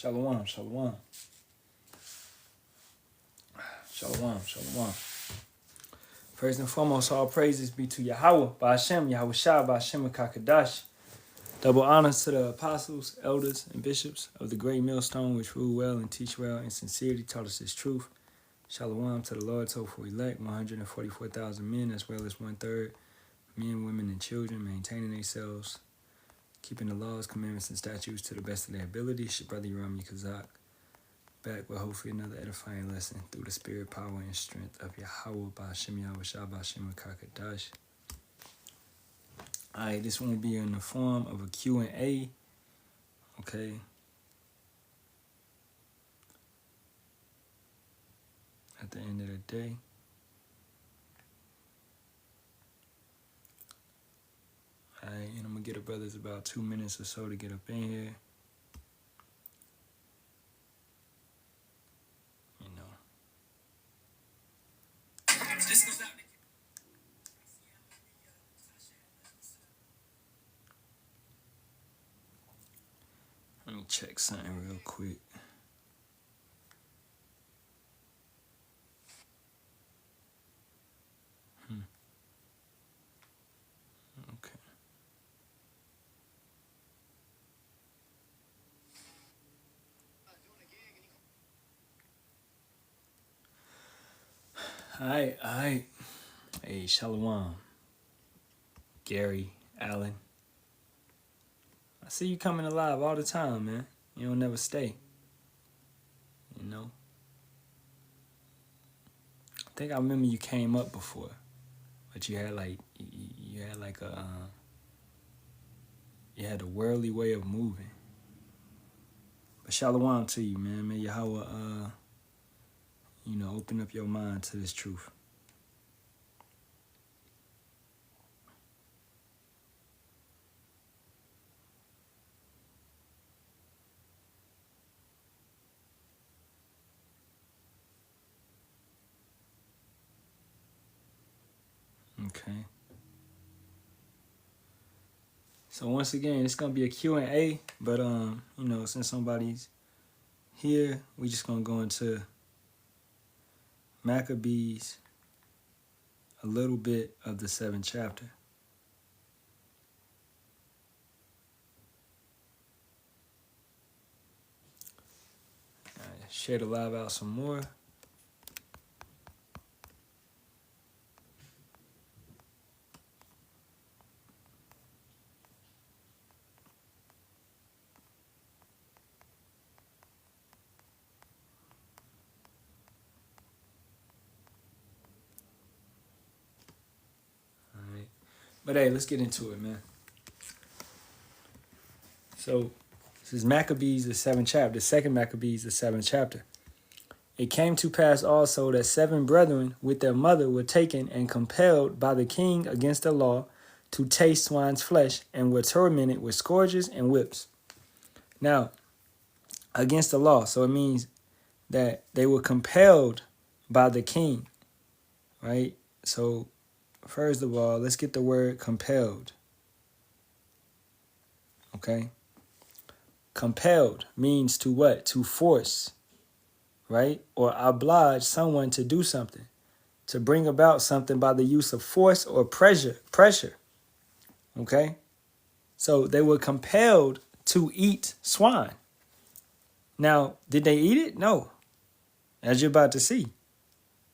Shalawam, shalawam. Shalawam, shalawam. First and foremost, all praises be to Yahweh, Ba'ashem, Yahweh Shah, Ba'ashem, Kakadash. Double honors to the apostles, elders, and bishops of the great millstone which rule well and teach well and sincerity taught us his truth. Shalawam to the Lord's hopeful elect, 144,000 men as well as 1/3 men, women, and children, maintaining themselves, keeping the laws, commandments, and statutes to the best of their ability. It's your brother Yerami Kazak, back with hopefully another edifying lesson through the spirit, power, and strength of Yahweh, Ba'ashem, Yahweh Shah, Ba'ashem, Kakadash. Alright, this one will be in the form of a Q&A. Okay. At the end of the day. Alright, and I'm going to get the brothers about 2 minutes or so to get up in here. You know. Let me check something real quick. Okay. Alright. Hey, Shalawam. Gary, Allen. I see you coming alive all the time, man. You don't never stay. You know? I think I remember you came up before. But you had like you had a worldly way of moving. But Shalawam to you, man. May Yahweh open up your mind to this truth. Okay. So once again, it's gonna be a Q&A, but since somebody's here, we just gonna go into Maccabees, a little bit of the 7th chapter. All right, share the live out some more. But hey, let's get into it, man. So, this is Maccabees, the 7th chapter. The second Maccabees, the 7th chapter. It came to pass also that 7 brethren with their mother were taken and compelled by the king against the law to taste swine's flesh and were tormented with scourges and whips. Now, against the law, so it means that they were compelled by the king, right? So, first of all, let's get the word compelled. Okay? Compelled means to what? To force, right? Or oblige someone to do something, to bring about something by the use of force or pressure. Okay? So they were compelled to eat swine. Now, did they eat it? No. As you're about to see.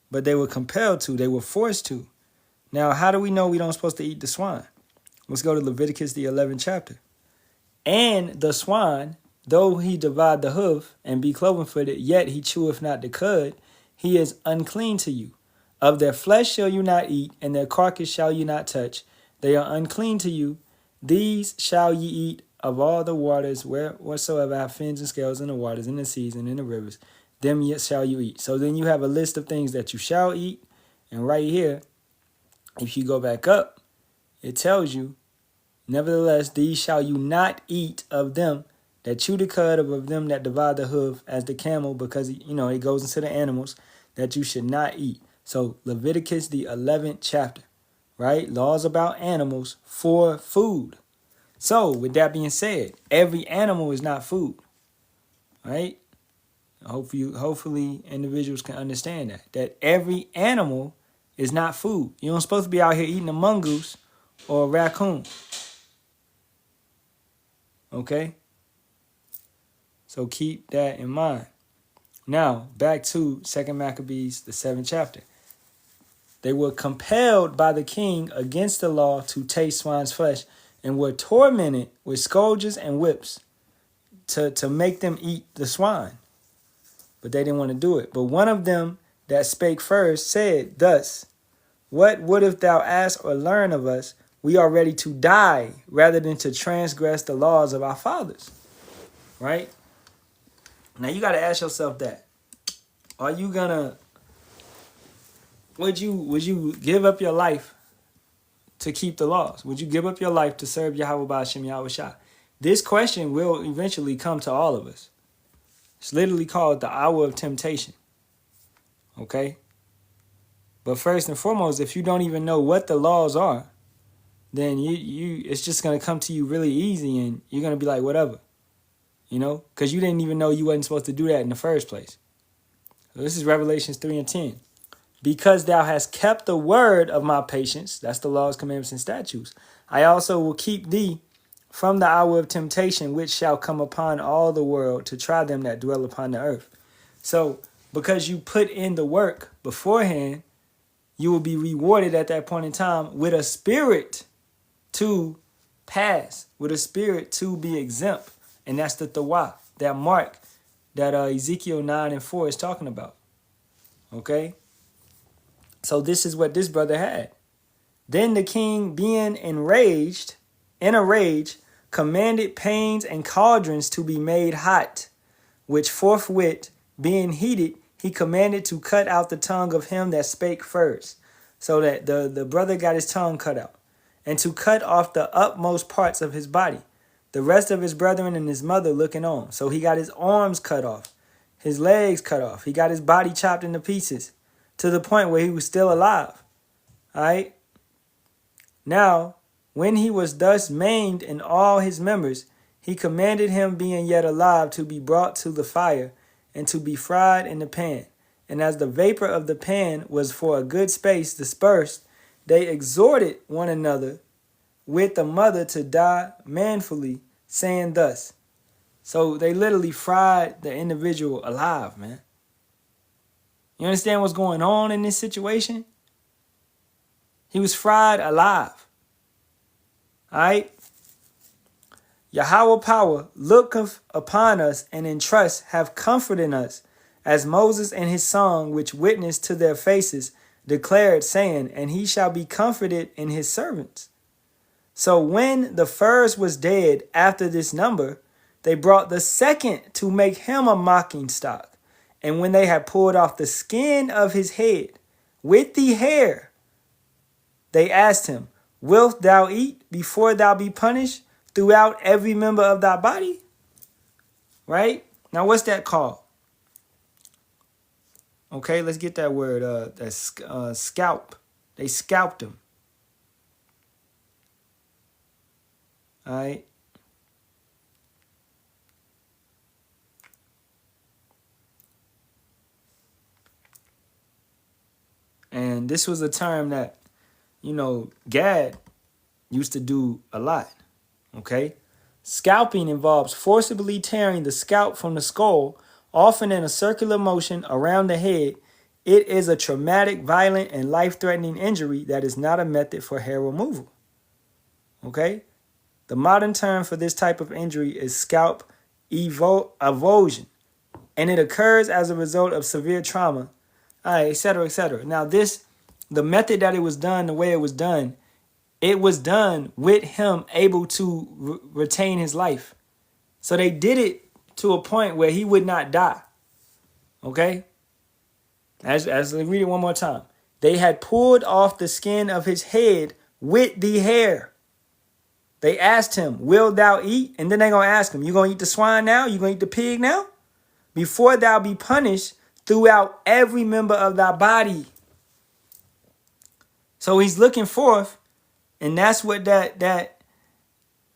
But they were compelled to. They were forced to. Now, how do we know we don't supposed to eat the swine? Let's go to Leviticus, the 11th chapter. And the swine, though he divide the hoof and be cloven-footed, yet he cheweth not the cud, he is unclean to you. Of their flesh shall you not eat, and their carcass shall you not touch. They are unclean to you. These shall ye eat of all the waters whatsoever have fins and scales in the waters, in the seas, and in the rivers. Them yet shall you eat. So then you have a list of things that you shall eat. And right here, if you go back up, it tells you, nevertheless, these shall you not eat of them that chew the cud, of them that divide the hoof as the camel, because, it goes into the animals that you should not eat. So Leviticus, the 11th chapter, right? Laws about animals for food. So with that being said, every animal is not food. right? Hopefully individuals can understand that every animal is not food. You don't supposed to be out here eating a mongoose or a raccoon. Okay? So keep that in mind. Now, back to 2 Maccabees, the 7th chapter. They were compelled by the king against the law to taste swine's flesh and were tormented with scourges and whips to make them eat the swine. But they didn't want to do it. But one of them that spake first said thus, what wouldst thou ask or learn of us? We are ready to die rather than to transgress the laws of our fathers. Right? Now you got to ask yourself that. Are you gonna, would you give up your life to keep the laws? Would you give up your life to serve Yahweh Ba'ashem Yahweh Shah? This question will eventually come to all of us. It's literally called the hour of temptation. Okay? But first and foremost, if you don't even know what the laws are, then it's just going to come to you really easy and you're going to be like, whatever. You know? Because you didn't even know you wasn't supposed to do that in the first place. So this is Revelations 3:10. Because thou hast kept the word of my patience, that's the laws, commandments, and statutes, I also will keep thee from the hour of temptation, which shall come upon all the world to try them that dwell upon the earth. So, because you put in the work beforehand, you will be rewarded at that point in time with a spirit to pass, with a spirit to be exempt. And that's the Tawah, that mark that Ezekiel 9:4 is talking about. Okay? So this is what this brother had. Then the king, being in a rage, commanded panes and cauldrons to be made hot, which forthwith, being heated, he commanded to cut out the tongue of him that spake first. So that the brother got his tongue cut out, and to cut off the utmost parts of his body. The rest of his brethren and his mother looking on. So he got his arms cut off, his legs cut off. He got his body chopped into pieces to the point where he was still alive. All right. Now, when he was thus maimed in all his members, he commanded him, being yet alive, to be brought to the fire and to be fried in the pan. And as the vapor of the pan was for a good space dispersed, they exhorted one another with the mother to die manfully, saying thus. So they literally fried the individual alive, man. You understand what's going on in this situation? He was fried alive. All right? Yahweh power looketh upon us and in trust have comforted us, as Moses in his song, which witnessed to their faces, declared, saying, and he shall be comforted in his servants. So when the first was dead after this number, they brought the second to make him a mocking stock. And when they had pulled off the skin of his head with the hair, they asked him, wilt thou eat before thou be punished throughout every member of thy body? Right? Now, what's that called? Okay, let's get that word. That's scalp. They scalped him. All right. And this was a term that, Gad used to do a lot. Okay. Scalping involves forcibly tearing the scalp from the skull, often in a circular motion around the head. It is a traumatic, violent, and life-threatening injury that is not a method for hair removal. Okay. The modern term for this type of injury is scalp avulsion, and it occurs as a result of severe trauma, et cetera, et cetera. Now, the method that it was done, the way it was done with him able to retain his life. So they did it to a point where he would not die. Okay? As read it one more time. They had pulled off the skin of his head with the hair. They asked him, will thou eat? And then they're going to ask him, you going to eat the swine now? You going to eat the pig now? Before thou be punished throughout every member of thy body. So he's looking forth, and that's what that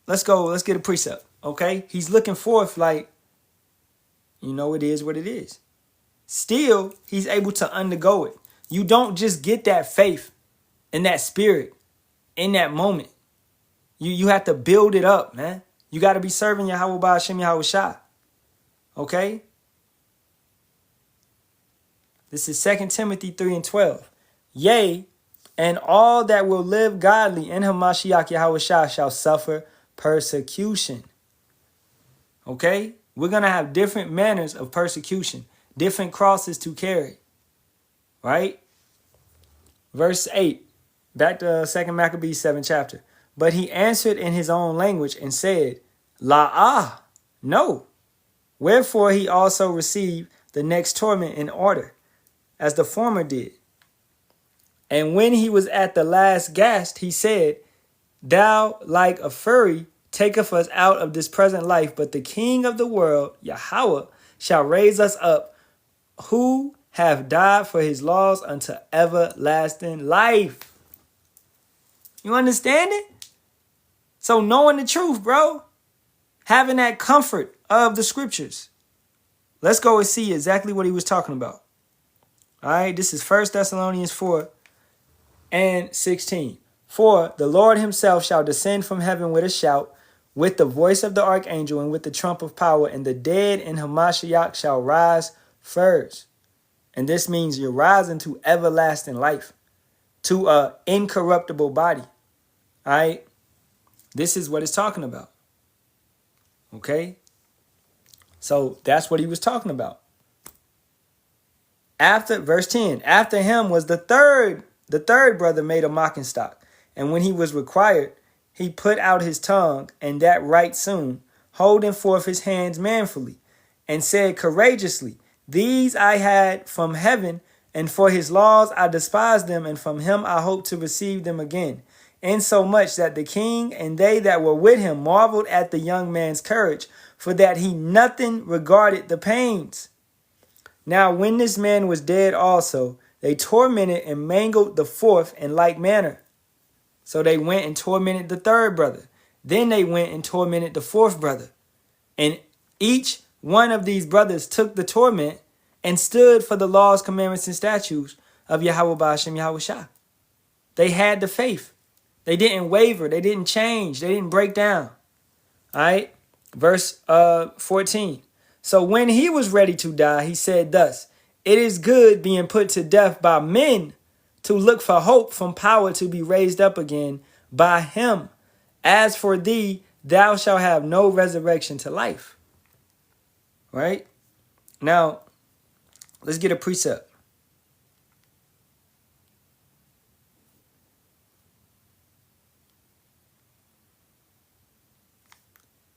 let's get a precept, okay? He's looking forth like, You know, it is what it is. Still, he's able to undergo it. You don't just get that faith and that spirit in that moment. You have to build it up, man. You got to be serving Yahweh Ba'ashem Yahweh Shah. Okay? This is 2 Timothy 3:12. Yea, and all that will live godly in Hamashiach Yahweh Shah shall suffer persecution. Okay? We're going to have different manners of persecution, different crosses to carry. Right? Verse 8, back to 2 Maccabees 7 chapter. But he answered in his own language and said, La'ah, no. Wherefore he also received the next torment in order, as the former did. And when he was at the last gasp, he said, Thou, like a fury, taketh us out of this present life, but the King of the world, Yahweh, shall raise us up, who have died for his laws unto everlasting life. You understand it? So knowing the truth, bro, having that comfort of the scriptures. Let's go and see exactly what he was talking about. All right, this is 1 Thessalonians 4:16. For the Lord himself shall descend from heaven with a shout, with the voice of the archangel, and with the trump of power, and the dead in Hamashiach shall rise first. And this means you're rising to everlasting life, to an incorruptible body. All right, this is what it's talking about. Okay, so that's what he was talking about. After verse 10, after him was the third brother made a mocking stock. And when he was required, he put out his tongue, and that right soon, holding forth his hands manfully, and said courageously, These I had from heaven, and for his laws I despised them, and from him I hope to receive them again. Insomuch that the king and they that were with him marveled at the young man's courage, for that he nothing regarded the pains. Now when this man was dead also, they tormented and mangled the fourth in like manner. So they went and tormented the third brother. Then they went and tormented the fourth brother. And each one of these brothers took the torment and stood for the laws, commandments, and statutes of Yahweh Ba'ashem Yahweh Shah. They had the faith. They didn't waver. They didn't change. They didn't break down. All right. Verse 14. So when he was ready to die, he said thus, It is good being put to death by men to look for hope from power to be raised up again by him. As for thee, thou shalt have no resurrection to life. Right? Now, let's get a precept.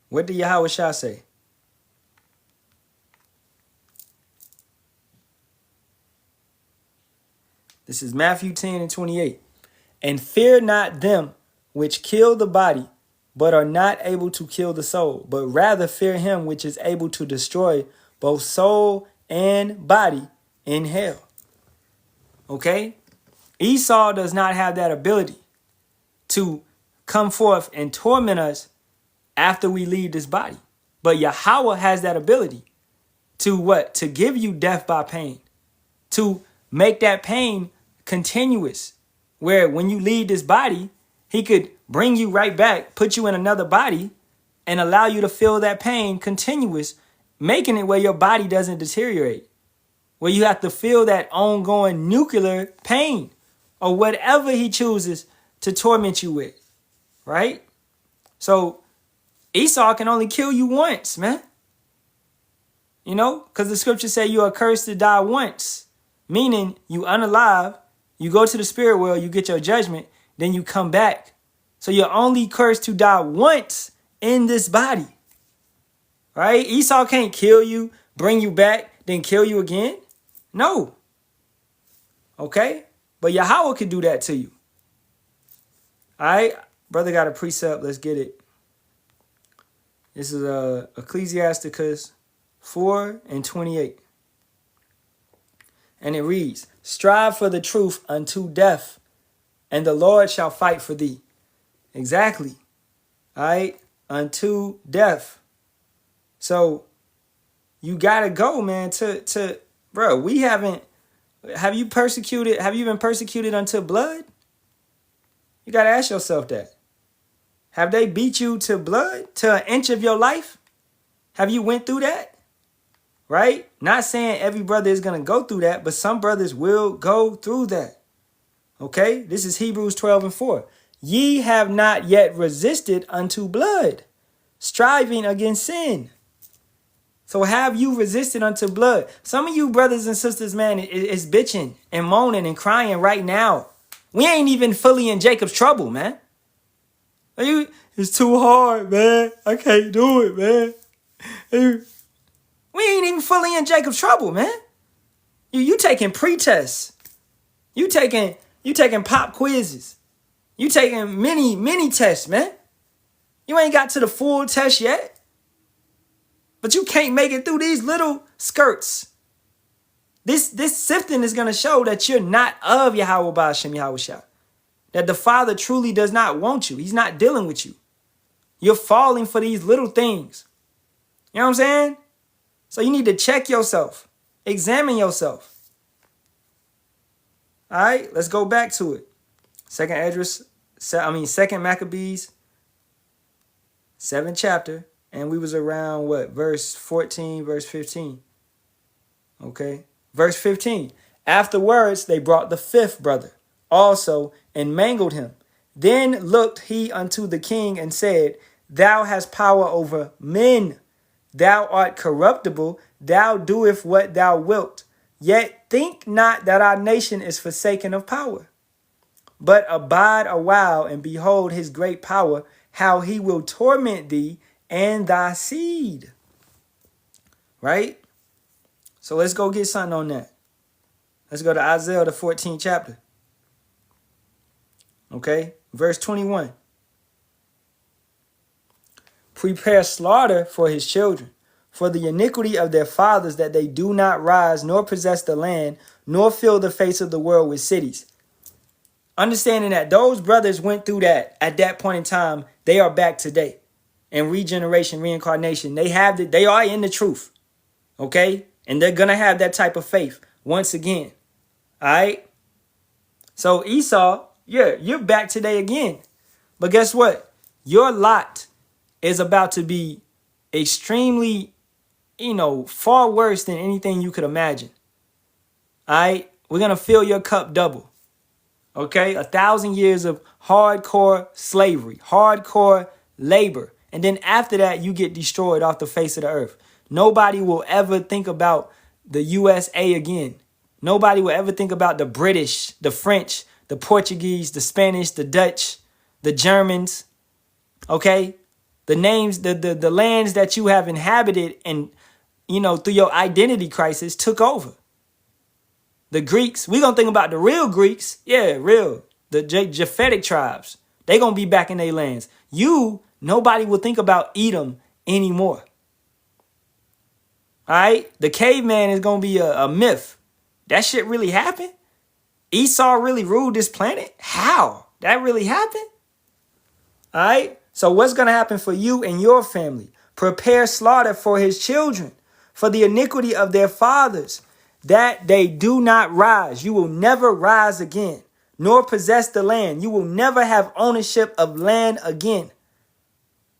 What did Yahweh Shah say? This is Matthew 10:28. And fear not them which kill the body, but are not able to kill the soul, but rather fear him which is able to destroy both soul and body in hell. Okay? Esau does not have that ability to come forth and torment us after we leave this body. But Yahweh has that ability to what? To give you death by pain. To make that pain continuous. Where when you leave this body, he could bring you right back, put you in another body, and allow you to feel that pain continuous, making it where your body doesn't deteriorate. Where you have to feel that ongoing nuclear pain or whatever he chooses to torment you with. Right? So Esau can only kill you once, man. You know, because the scriptures say you are cursed to die once, meaning you unalive, you go to the spirit world, you get your judgment, then you come back. So you're only cursed to die once in this body, right? Esau can't kill you, bring you back, then kill you again. No. Okay? But Yahweh could do that to you. All right? Brother got a precept. Let's get it. This is Ecclesiasticus 4:28. And it reads, Strive for the truth unto death, and the Lord shall fight for thee. Exactly. All right? Unto death. So you gotta go, man, to bro, have you been persecuted unto blood? You gotta ask yourself that. Have they beat you to blood, to an inch of your life? Have you went through that? Right? Not saying every brother is going to go through that, but some brothers will go through that. Okay? This is Hebrews 12:4. Ye have not yet resisted unto blood, striving against sin. So have you resisted unto blood? Some of you brothers and sisters, man, is bitching and moaning and crying right now. We ain't even fully in Jacob's trouble, man. It's too hard, man. I can't do it, man. We ain't even fully in Jacob's trouble, man. You taking pre-tests. You taking pop quizzes. You taking mini tests, man. You ain't got to the full test yet. But you can't make it through these little skirts. This sifting is going to show that you're not of Yahweh Ba'ashem Yahweh Shah. That the Father truly does not want you. He's not dealing with you. You're falling for these little things. You know what I'm saying? So you need to check yourself. Examine yourself. All right, let's go back to it. Second Maccabees, 7th chapter. And we was around what? Verse 14, verse 15. Okay. Verse 15. Afterwards, they brought the 5th brother also and mangled him. Then looked he unto the king and said, Thou hast power over men. Thou art corruptible. Thou doest what thou wilt. Yet think not that our nation is forsaken of power. But abide a while and behold his great power, how he will torment thee and thy seed. Right? So let's go get something on that. Let's go to Isaiah, the 14th chapter. Okay? Verse 21. Prepare slaughter for his children, for the iniquity of their fathers, that they do not rise, nor possess the land, nor fill the face of the world with cities. Understanding that those brothers went through that at that point in time, they are back today. And regeneration, reincarnation, they are in the truth. Okay? And they're going to have that type of faith once again. All right? So Esau, yeah, you're back today again. But guess what? Your lot is about to be extremely, far worse than anything you could imagine. All right? We're going to fill your cup double. Okay? 1,000 years of hardcore slavery, hardcore labor. And then after that, you get destroyed off the face of the earth. Nobody will ever think about the USA again. Nobody will ever think about the British, the French, the Portuguese, the Spanish, the Dutch, the Germans. Okay? The names, the lands that you have inhabited and, through your identity crisis took over. The Greeks, we're going to think about the real Greeks. Yeah, real. The Japhetic tribes. They're going to be back in their lands. Nobody will think about Edom anymore. All right? The caveman is going to be a myth. That shit really happened? Esau really ruled this planet? How? That really happened? All right? So what's going to happen for you and your family? Prepare slaughter for his children, for the iniquity of their fathers, that they do not rise. You will never rise again, nor possess the land. You will never have ownership of land again,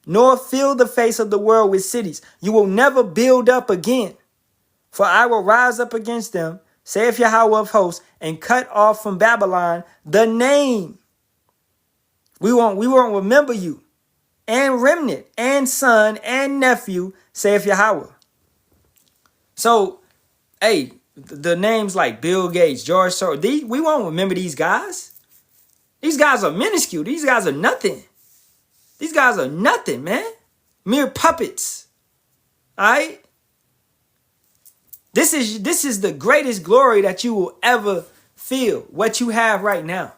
nor fill the face of the world with cities. You will never build up again. For I will rise up against them, saith Yahweh of hosts, and cut off from Babylon the name. We won't remember you. And remnant, and son, and nephew, saith Yahweh. So, hey, the names like Bill Gates, George Soros, we won't remember these guys. These guys are minuscule. These guys are nothing. These guys are nothing, man. Mere puppets. All right? This is the greatest glory that you will ever feel, what you have right now.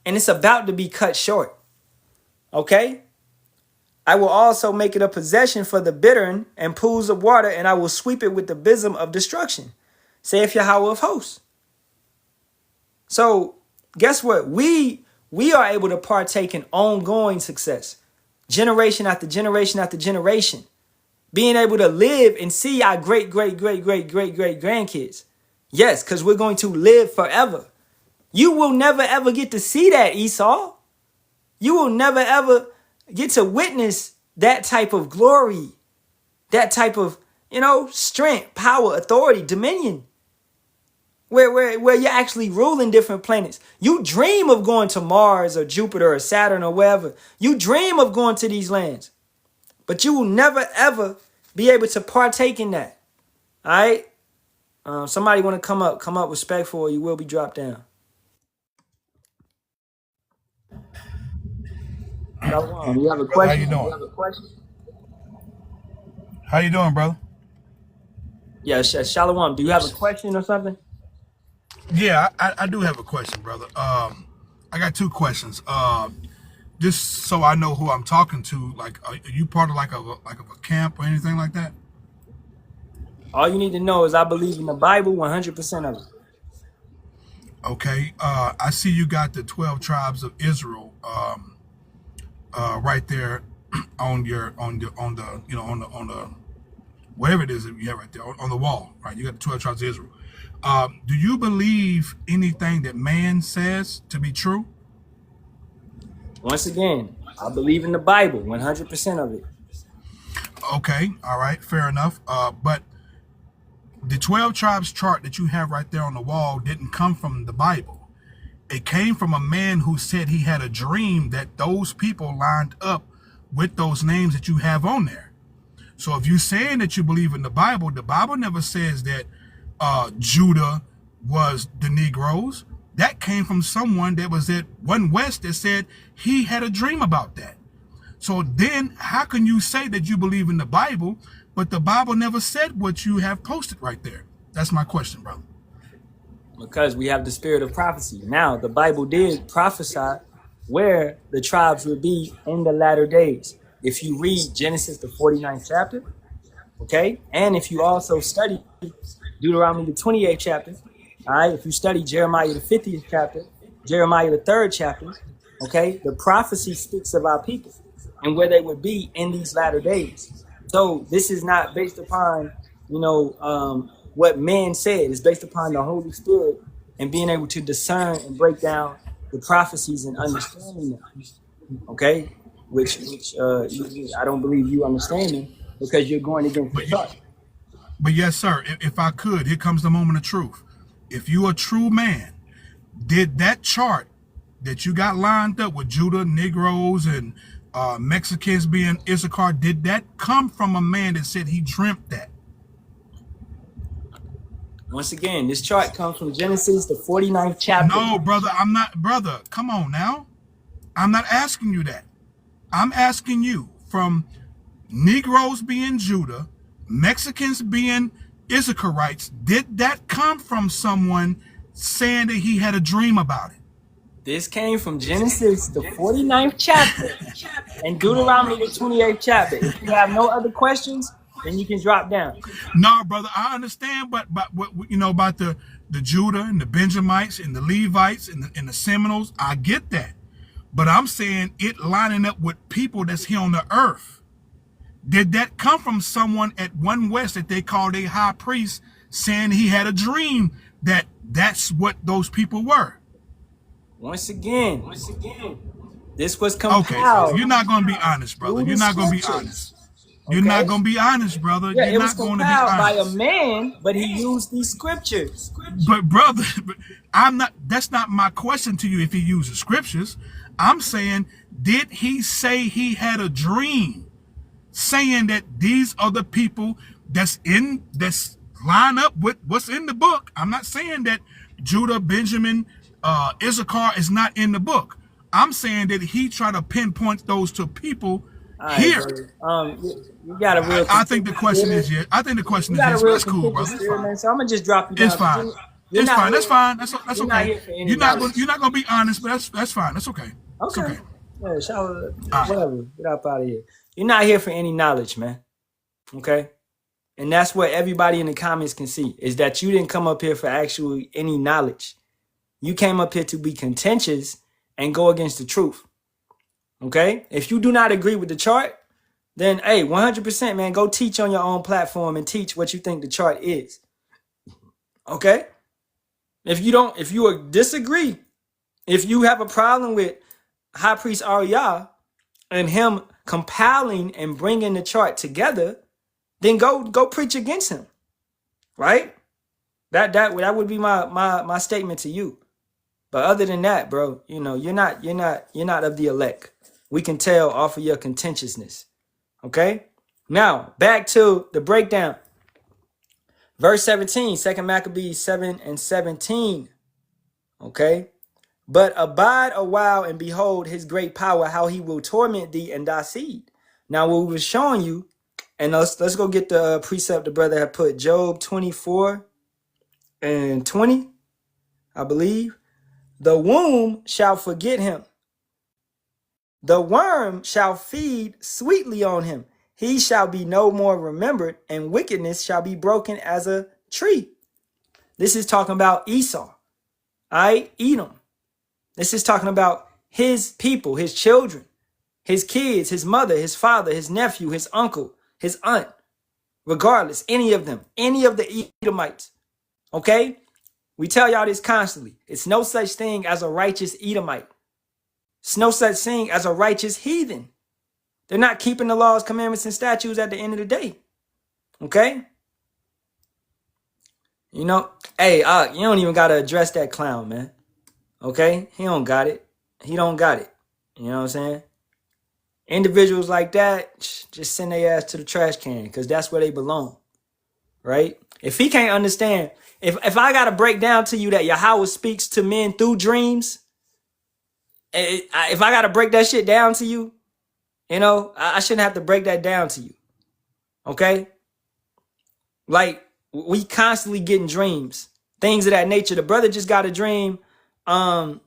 And it's about to be cut short. Okay? I will also make it a possession for the bittern and pools of water, and I will sweep it with the besom of destruction, saith Yahweh of hosts. So, guess what? We are able to partake in ongoing success, generation after generation after generation. being able to live and see our great grandkids. Yes, because we're going to live forever. You will never ever get to see that, Esau. You will never ever get to witness that type of glory, that type of, strength, power, authority, dominion, where you're actually ruling different planets. You dream of going to Mars or Jupiter or Saturn or wherever. You dream of going to these lands, but you will never ever be able to partake in that. All right. Somebody want to come up respectful, or you will be dropped down. Shalom. You have a Brother, how question? you doing? How you doing, brother? Yeah, Shalawam. Do you have a question or something? Yeah, I do have a question, brother. I got two questions. Just so I know who I'm talking to, like, are you part of like a camp or anything like that? All you need to know is I believe in the Bible 100% of it. Okay. I see you got the 12 tribes of Israel right there on the whatever it is that you have right there on the wall, right? You got the 12 tribes of Israel. Do you believe anything that man says to be true? Once again, I believe in the Bible 100% of it. Okay, all right, fair enough. But the 12 tribes chart that you have right there on the wall didn't come from the Bible. It came from a man who said he had a dream that those people lined up with those names that you have on there. So if you're saying that you believe in the Bible never says that Judah was the Negroes. That came from someone that was at One West that said he had a dream about that. So then how can you say that you believe in the Bible, but the Bible never said what you have posted right there? That's my question, brother. Because we have the spirit of prophecy. Now, the Bible did prophesy where the tribes would be in the latter days. If you read Genesis, the 49th chapter, okay, and if you also study Deuteronomy, the 28th chapter, all right, if you study Jeremiah, the 50th chapter, Jeremiah, the 3rd chapter, okay, the prophecy speaks of our people and where they would be in these latter days. So this is not based upon, what man said. It's based upon the Holy Spirit and being able to discern and break down the prophecies and understanding them. Okay, which I don't believe you understanding because you're going against the chart. But yes, sir, if I could, here comes the moment of truth. If you a true man, did that chart that you got lined up with Judah, Negroes, and Mexicans being Issachar, did that come from a man that said he dreamt that? Once again, this chart comes from Genesis, the 49th chapter. No, brother, I'm not, brother, come on now. I'm not asking you that. I'm asking you from Negroes being Judah, Mexicans being Issacharites, did that come from someone saying that he had a dream about it? This came from Genesis, the 49th chapter, and Deuteronomy, the 28th chapter. If you have no other questions, then you can drop down. No, brother, I understand, but what about the Judah and the Benjamites and the Levites and the Seminoles, I get that. But I'm saying it lining up with people that's here on the earth. Did that come from someone at One West that they called a high priest saying he had a dream that that's what those people were? Once again, this was compiled. Okay, you're not going to be honest, brother. You're not going to be honest. You're not going to be honest, brother. Yeah, you're not going to be honest. By a man, but he used these scriptures. But brother, that's not my question to you if he uses scriptures. I'm saying, did he say he had a dream saying that these are the people that's line up with what's in the book? I'm not saying that Judah, Benjamin, Issachar is not in the book. I'm saying that he tried to pinpoint those to people here. You got a real. I think the question is yes. I think the question is yes. That's cool, bro. Man, so I'm gonna just drop you down. It's fine. It's fine. That's fine. That's okay. You're not gonna be honest, but that's fine. That's okay. Okay. Yeah, whatever. Get up out of here. You're not here for any knowledge, man. Okay. And that's what everybody in the comments can see, is that you didn't come up here for actually any knowledge. You came up here to be contentious and go against the truth. Okay? If you do not agree with the chart, then hey, 100%, man, go teach on your own platform and teach what you think the chart is. Okay? If you disagree, if you have a problem with High Priest Arya and him compiling and bringing the chart together, then go preach against him, right? That would be my statement to you. But other than that, bro, you're not of the elect. We can tell off of your contentiousness. Okay? Now, back to the breakdown. Verse 17, 2 Maccabees 7 and 17. Okay? But abide a while and behold his great power, how he will torment thee and thy seed. Now, what we were showing you, and let's go get the precept the brother had put, Job 24 and 20, I believe. The womb shall forget him. The worm shall feed sweetly on him. He shall be no more remembered, and wickedness shall be broken as a tree. This is talking about Esau. All right, Edom. This is talking about his people, his children, his kids, his mother, his father, his nephew, his uncle, his aunt. Regardless, any of them, any of the Edomites. Okay? We tell y'all this constantly. It's no such thing as a righteous Edomite. It's no such thing as a righteous heathen. They're not keeping the laws, commandments, and statutes at the end of the day. Okay? You know, hey, you don't even got to address that clown, man. Okay? He don't got it. He don't got it. You know what I'm saying? Individuals like that, just send their ass to the trash can because that's where they belong. Right? If he can't understand, if I got to break down to you that Yahweh speaks to men through dreams, if I got to break that shit down to you, you know, I shouldn't have to break that down to you. Okay? Like, we constantly getting dreams, things of that nature. The brother just got a dream that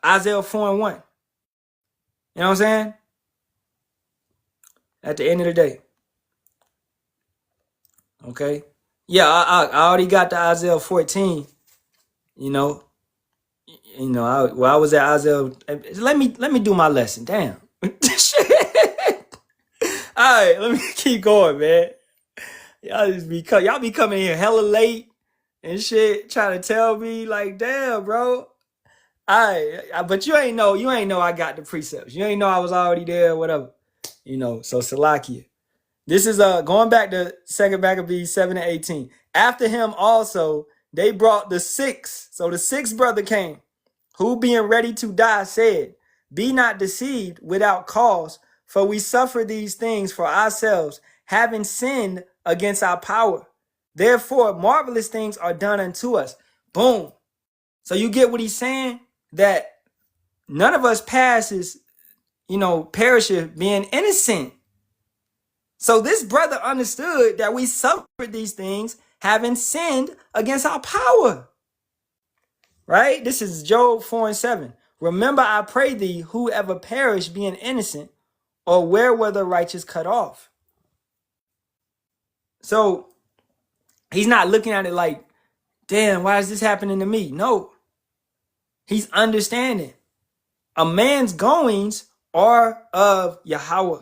Isaiah 4 and 1. You know what I'm saying? At the end of the day. Okay? Yeah, I already got to Isaiah 14. You know, I was at Isaiah. Let me do my lesson. Damn. All right, let me keep going, man. Y'all be coming here hella late and shit, trying to tell me like, damn, bro. But you ain't know I got the precepts. You ain't know I was already there, whatever. You know, so Salakia. This is going back to 2 Maccabees 7 and 18. After him also, they brought the sixth. So the sixth brother came, who being ready to die said, be not deceived without cause, for we suffer these things for ourselves, having sinned against our power. Therefore, marvelous things are done unto us. Boom. So you get what he's saying? That none of us passes, perisheth being innocent. So this brother understood that we suffered these things, having sinned against our power. Right? This is Job 4 and 7. Remember, I pray thee, whoever perish being innocent, or where were the righteous cut off? So he's not looking at it like, damn, why is this happening to me? No. He's understanding. A man's goings are of Yahweh.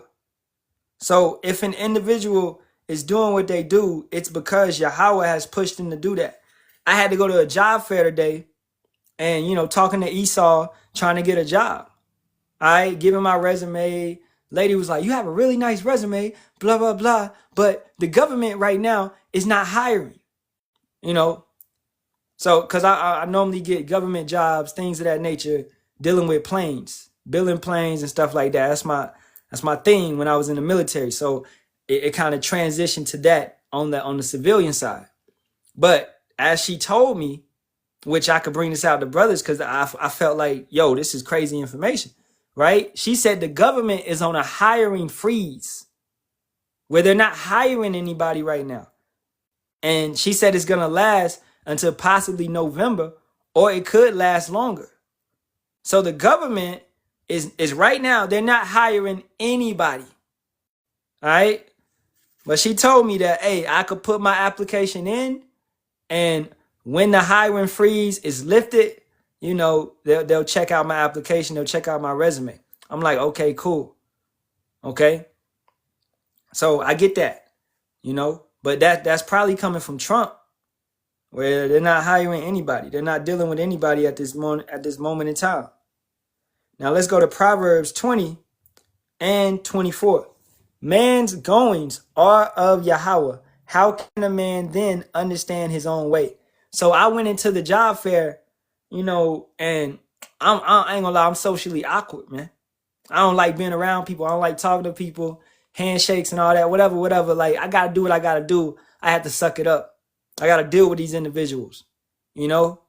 So if an individual is doing what they do, it's because Yahweh has pushed them to do that. I had to go to a job fair today and, talking to Esau, trying to get a job. I giving my resume. Lady was like, you have a really nice resume, blah, blah, blah. But the government right now is not hiring, So, because I normally get government jobs, things of that nature, dealing with planes, building planes and stuff like that. That's my thing when I was in the military. So it kind of transitioned to that on the civilian side. But as she told me, which I could bring this out to brothers because I felt like, yo, this is crazy information, right? She said the government is on a hiring freeze where they're not hiring anybody right now. And she said it's going to last until possibly November, or it could last longer. So the government is right now, they're not hiring anybody. All right. But she told me that, hey, I could put my application in, and when the hiring freeze is lifted, they'll check out my application. They'll check out my resume. I'm like, okay, cool. Okay? So I get that, you know, but that's probably coming from Trump, where they're not hiring anybody. They're not dealing with anybody at this moment in time. Now let's go to Proverbs 20 and 24. Man's goings are of Yahweh. How can a man then understand his own way? So I went into the job fair, you know, and I ain't gonna lie, I'm socially awkward, man. I don't like being around people. I don't like talking to people, handshakes and all that, whatever. Like, I gotta do what I gotta do. I have to suck it up. I gotta deal with these individuals, you know,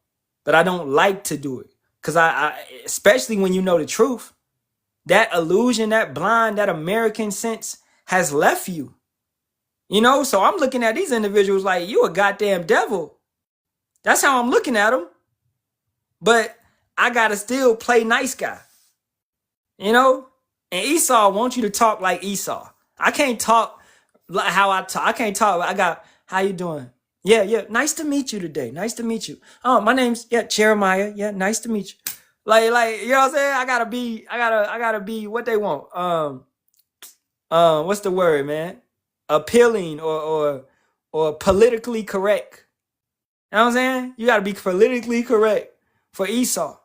but I don't like to do it. Cause I especially when you know the truth, that illusion, that blind, that American sense has left you, you know? So I'm looking at these individuals like, you a goddamn devil. That's how I'm looking at them. But I gotta still play nice guy, you know? And Esau wants you to talk like Esau. I can't talk like how I talk. I can't talk. How you doing? Yeah. Nice to meet you today. Nice to meet you. Oh, my name's, Jeremiah. Yeah, nice to meet you. Like, you know what I'm saying? I gotta be what they want. What's the word, man? Appealing or politically correct. You know what I'm saying? You gotta be politically correct for Esau.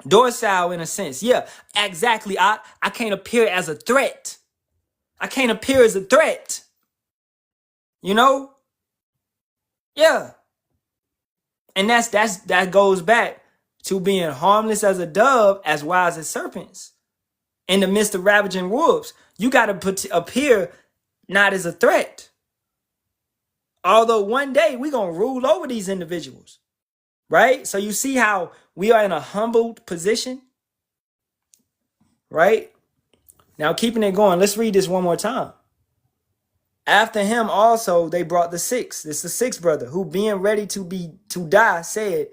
Docile in a sense. Yeah, exactly. I can't appear as a threat. I can't appear as a threat. You know? Yeah. And that goes back to being harmless as a dove, as wise as serpents. In the midst of ravaging wolves, you got to appear not as a threat. Although one day we're going to rule over these individuals, right? So you see how we are in a humbled position, right? Now, keeping it going, let's read this one more time. After him also they brought the sixth. This is the sixth brother, who being ready to die said,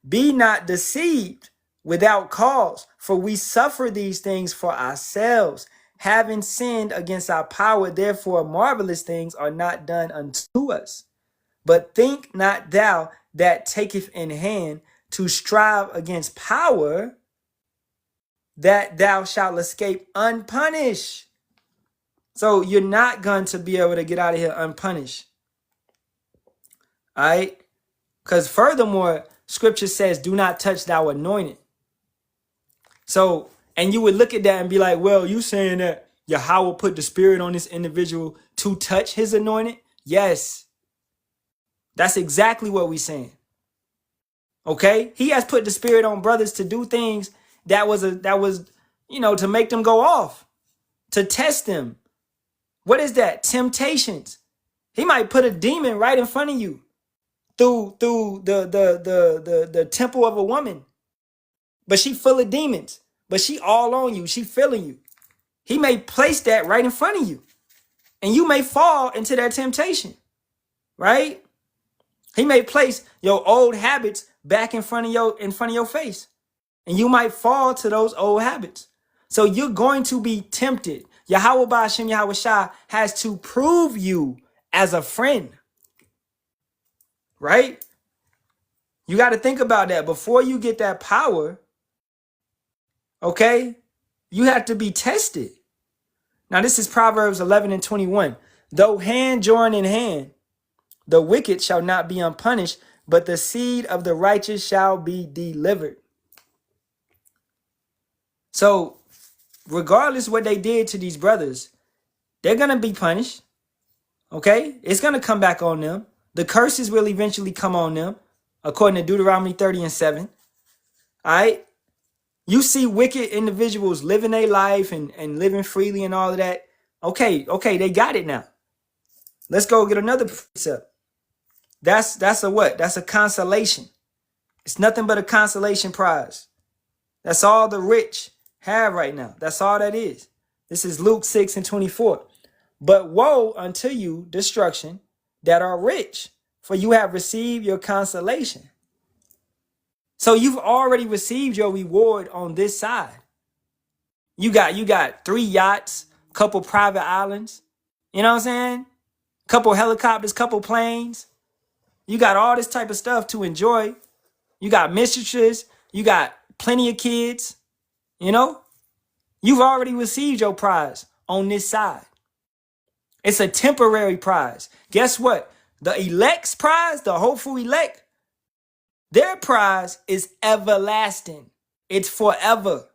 be not deceived without cause, for we suffer these things for ourselves, having sinned against our power. Therefore marvelous things are not done unto us. But think not thou that taketh in hand to strive against power, that thou shalt escape unpunished. So you're not going to be able to get out of here unpunished. All right? Because furthermore, scripture says, do not touch thou anointed. So, and you would look at that and be like, well, you saying that Yahweh put the spirit on this individual to touch his anointed? Yes. That's exactly what we're saying. Okay? He has put the spirit on brothers to do things that was, you know, to make them go off, to test them. What is that? Temptations. He might put a demon right in front of you through the temple of a woman. But she full of demons. But she all on you. She feeling you. He may place that right in front of you. And you may fall into that temptation. Right? He may place your old habits back in front of your face. And you might fall to those old habits. So you're going to be tempted. Yahweh Ba'ashem Yahweh Shah has to prove you as a friend. Right? You got to think about that. Before you get that power, okay, you have to be tested. Now this is Proverbs 11 and 21. Though hand join in hand, the wicked shall not be unpunished, but the seed of the righteous shall be delivered. So regardless what they did to these brothers, they're going to be punished. Okay? It's going to come back on them. The curses will eventually come on them, according to Deuteronomy 30 and 7. All right? You see wicked individuals living their life and living freely and all of that. Okay, they got it now. Let's go get another precept. That's a what? That's a consolation. It's nothing but a consolation prize. That's all the rich have right now. That's all that is. This is Luke 6 and 24. But woe unto you, destruction, that are rich, for you have received your consolation. So you've already received your reward on this side. You got 3 yachts, couple private islands, you know what I'm saying? Couple helicopters, couple planes. You got all this type of stuff to enjoy. You got mistresses, you got plenty of kids, you know? You've already received your prize on this side. It's a temporary prize. Guess what? The elect's prize, the hopeful elect, their prize is everlasting. It's forever.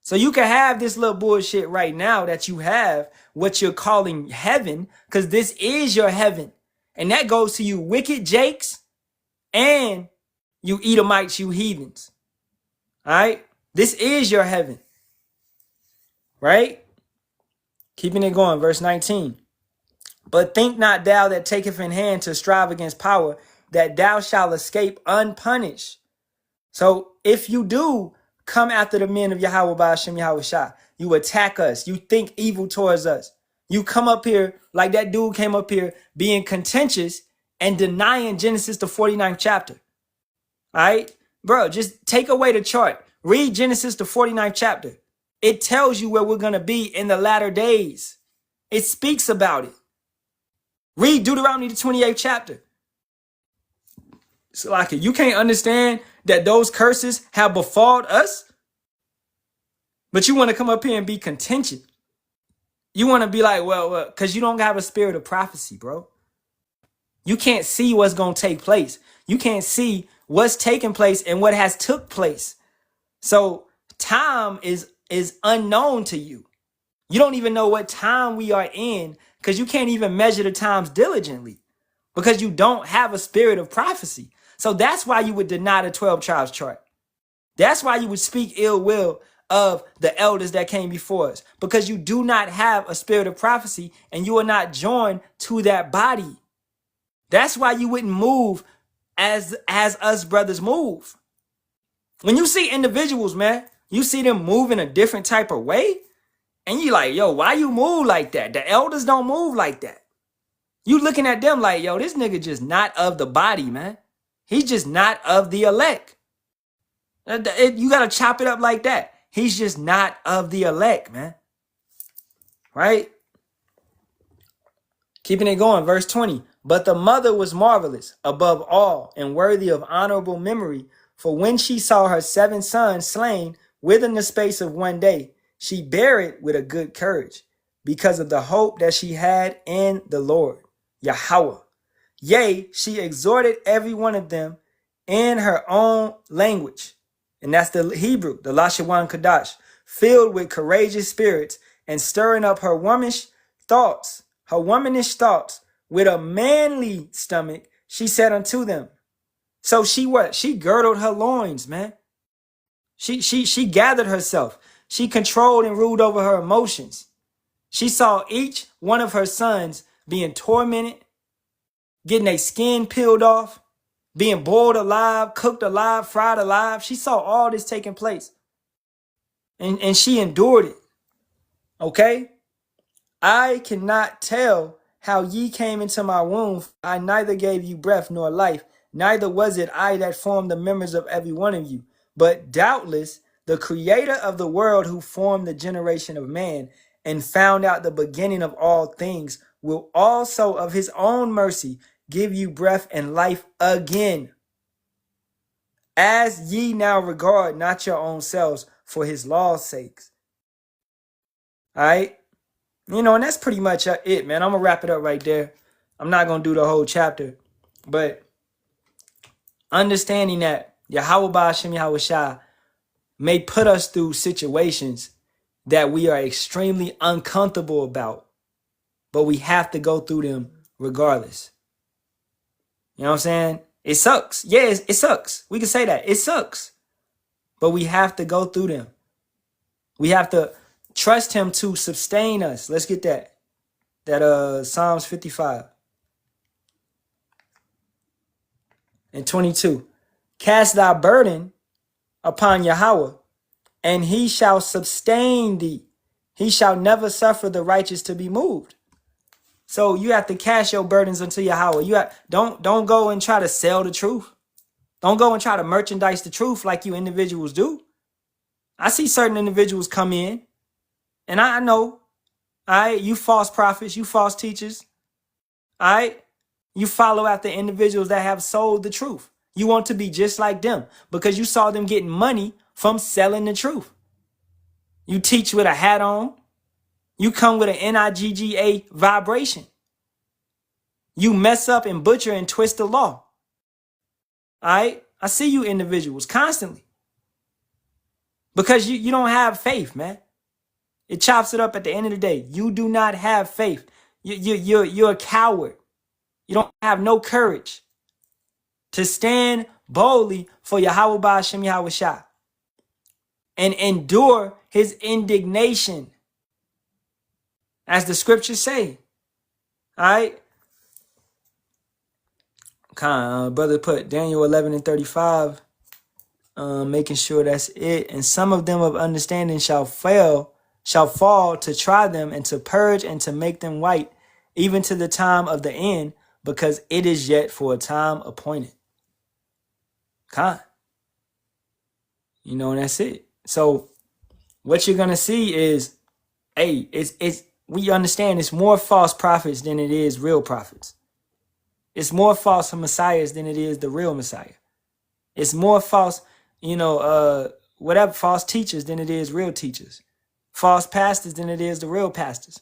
So you can have this little bullshit right now that you have, what you're calling heaven, because this is your heaven. And that goes to you wicked jakes and you Edomites, you heathens. All right? This is your heaven. Right? Keeping it going, verse 19. But think not thou that taketh in hand to strive against power, that thou shalt escape unpunished. So if you do come after the men of Yahweh by Hashem Yahweh Shah, you attack us, you think evil towards us, you come up here like that dude came up here being contentious and denying Genesis the 49th chapter. All right, bro, just take away the chart. Read Genesis the 49th chapter. It tells you where we're going to be in the latter days. It speaks about it. Read Deuteronomy the 28th chapter. So like you can't understand that those curses have befalled us, but you want to come up here and be contentious. You want to be like, well, because you don't have a spirit of prophecy, bro. You can't see what's going to take place. You can't see what's taking place and what has took place. So time is unknown to you. You don't even know what time we are in because you can't even measure the times diligently because you don't have a spirit of prophecy. So that's why you would deny the 12 tribes chart. That's why you would speak ill will of the elders that came before us, because you do not have a spirit of prophecy and you are not joined to that body. That's why you wouldn't move as us brothers move. When you see individuals, man, you see them move in a different type of way. And you like, yo, why you move like that? The elders don't move like that. You looking at them like, yo, this nigga just not of the body, man. He's just not of the elect. You got to chop it up like that. He's just not of the elect, man. Right? Keeping it going, verse 20. But the mother was marvelous above all and worthy of honorable memory. For when she saw her 7 sons slain within the space of one day, she bare it with a good courage because of the hope that she had in the Lord, Yahweh. Yea, she exhorted every one of them in her own language. And that's the Hebrew, the Lashawan Kadash, filled with courageous spirits and stirring up her womanish thoughts with a manly stomach. She said unto them. So she what? She girdled her loins, man. She gathered herself. She controlled and ruled over her emotions. She saw each one of her sons being tormented, getting their skin peeled off, being boiled alive, cooked alive, fried alive. She saw all this taking place. And she endured it. Okay? I cannot tell how ye came into my womb. I neither gave you breath nor life, neither was it I that formed the members of every one of you. But doubtless the creator of the world, who formed the generation of man and found out the beginning of all things, will also of his own mercy give you breath and life again. As ye now regard not your own selves for his law's sakes. All right. You know, and that's pretty much it, man. I'm going to wrap it up right there. I'm not going to do the whole chapter, but understanding that Yahweh Ba'ashem Yahweh Shah may put us through situations that we are extremely uncomfortable about, but we have to go through them regardless. You know what I'm saying? It sucks. Yeah, it sucks. We can say that. It sucks. But we have to go through them. We have to trust him to sustain us. Let's get that. That Psalms 55 and 22. Cast thy burden upon Yahweh, and he shall sustain thee. He shall never suffer the righteous to be moved. So you have to cast your burdens unto Yahweh. Don't go and try to sell the truth. Don't go and try to merchandise the truth like you individuals do. I see certain individuals come in, and I know, all right, you false prophets, you false teachers, all right, you follow after individuals that have sold the truth. You want to be just like them because you saw them getting money from selling the truth. You teach with a hat on. You come with an NIGGA vibration. You mess up and butcher and twist the law. All right? I see you individuals constantly. Because you don't have faith, man. It chops it up at the end of the day. You do not have faith. You're a coward. You don't have no courage to stand boldly for Yahweh Ba'ashem Yahweh Shah and endure his indignation. As the scriptures say. All right? Brother put Daniel 11 and 35, making sure that's it. And some of them of understanding shall fall to try them and to purge and to make them white, even to the time of the end, because it is yet for a time appointed. You know, and that's it. So what you're gonna see is, hey, we understand it's more false prophets than it is real prophets. It's more false messiahs than it is the real Messiah. It's more false, false teachers than it is real teachers. False pastors than it is the real pastors.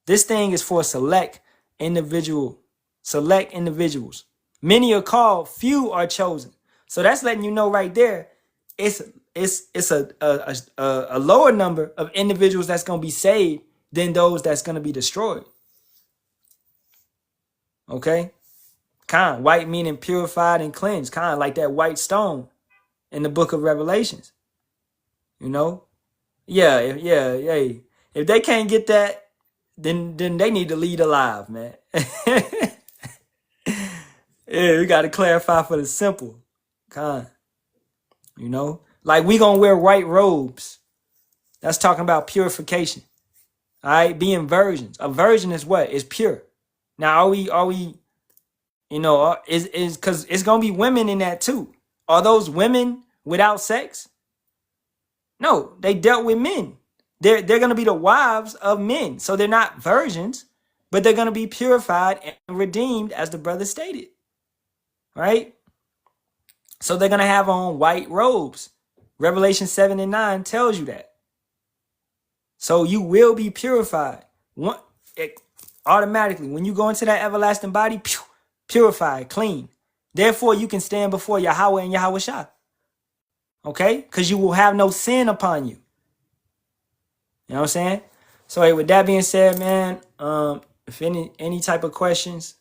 This thing is for select individuals. Many are called, few are chosen. So that's letting you know right there, it's a lower number of individuals that's going to be saved than those that's going to be destroyed. Okay? White meaning purified and cleansed. Like that white stone in the book of Revelations. You know? Yeah. If they can't get that, then they need to lead alive, man. Yeah, we got to clarify for the simple. You know? Like we going to wear white robes. That's talking about purification. All right? Being virgins. A virgin is what? It's pure. Now, are we, is because it's going to be women in that too. Are those women without sex? No, they dealt with men. They're going to be the wives of men. So they're not virgins, but they're going to be purified and redeemed, as the brother stated. Right? So they're going to have on white robes. Revelation 7 and 9 tells you that. So you will be purified. Automatically, when you go into that everlasting body, purified, clean. Therefore, you can stand before Yahweh and Yahweh Shah. Okay? Because you will have no sin upon you. You know what I'm saying? So hey, with that being said, man, if any type of questions,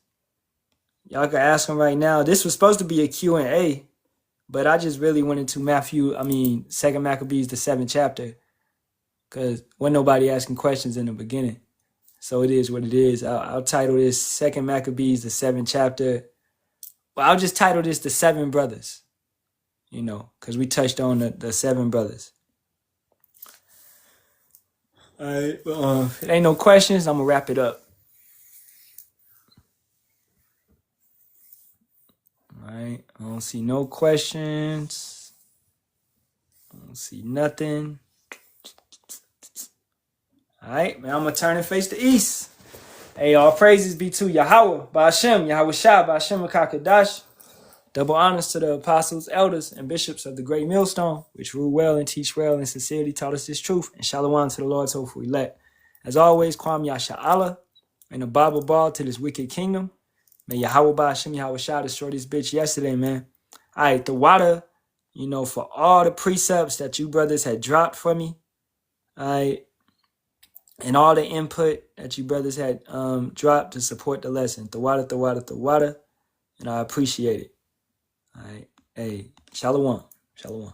y'all can ask them right now. This was supposed to be a Q&A, but I just really went into 2nd Maccabees, the 7th chapter, because wasn't nobody asking questions in the beginning. So it is what it is. I'll title this 2nd Maccabees, the 7th chapter. Well, I'll just title this the 7 brothers, because we touched on the 7 brothers. All right. If it ain't no questions, I'm going to wrap it up. All right. I don't see no questions. I don't see nothing. All right, man, I'm going to turn and face the east. Hey, all praises be to Yahweh, Ba'ashem, Yahweh Shah, Ba'ashem HaKadash. Double honors to the apostles, elders, and bishops of the great millstone, which rule well and teach well and sincerely taught us this truth. And shalom to the Lord's hopeful elect. As always, Shalawam Yasharahla, and a Bible ball to this wicked kingdom. May Yahweh Ba'ashem, Yahweh Shah destroy this bitch yesterday, man. All right, the water, for all the precepts that you brothers had dropped for me. All right. And all the input that you brothers had dropped to support the lesson. The water. And I appreciate it. All right. Hey, shalom. Shalom.